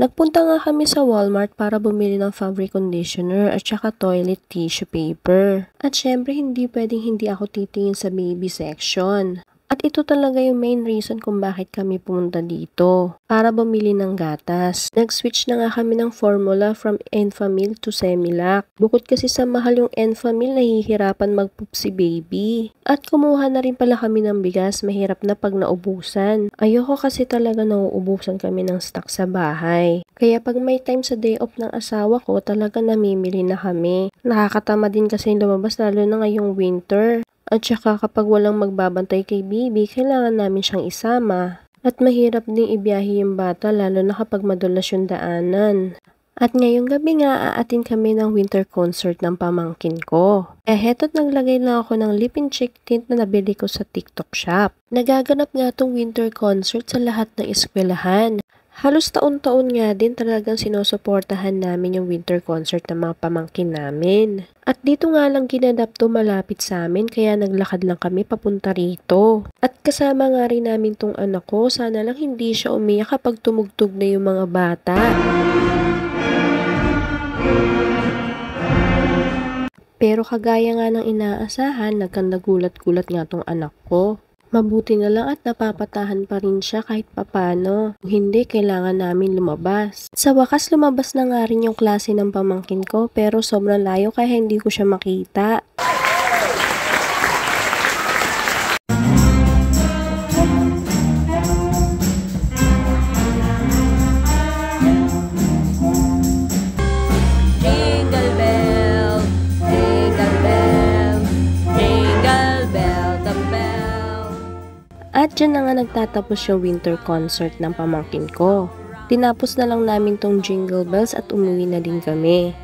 Nagpunta nga kami sa Walmart para bumili ng fabric conditioner at saka toilet tissue paper. At syempre hindi pwedeng hindi ako titingin sa baby section. At ito talaga yung main reason kung bakit kami pumunta dito, para bumili ng gatas. Nag-switch na nga kami ng formula from Enfamil to Semilac. Bukod kasi sa mahal yung Enfamil, nahihirapan mag-poop si baby. At kumuha na rin pala kami ng bigas, mahirap na pag naubusan. Ayoko kasi talaga nauubusan kami ng stock sa bahay. Kaya pag may time sa day off ng asawa ko, talaga namimili na kami. Nakakatama din kasi lumabas lalo na ngayong winter. At saka kapag walang magbabantay kay baby, kailangan namin siyang isama. At mahirap ding ibiyahe yung bata lalo na kapag madulas yung daanan. At ngayong gabi nga, aatin kami ng winter concert ng pamangkin ko. Heto't naglagay lang ako ng lip and cheek tint na nabili ko sa TikTok shop. Nagaganap nga tong winter concert sa lahat ng eskwelahan. Halos taon-taon nga din talagang sinusuportahan namin yung winter concert ng mga pamangkin namin. At dito nga lang ginanap to malapit sa amin kaya naglakad lang kami papunta rito. At kasama nga rin namin tong anak ko, sana lang hindi siya umiyak kapag tumugtog na yung mga bata. Pero kagaya nga ng inaasahan, nagkandagulat-gulat nga tong anak ko. Mabuti na lang at napapatahan pa rin siya kahit papano. Kung hindi, kailangan namin lumabas. Sa wakas, lumabas na nga rin yung klase ng pamangkin ko pero sobrang layo kaya hindi ko siya makita. At dyan na nga nagtatapos yung winter concert ng pamangkin ko. Tinapos na lang namin tong Jingle Bells at umuwi na din kami.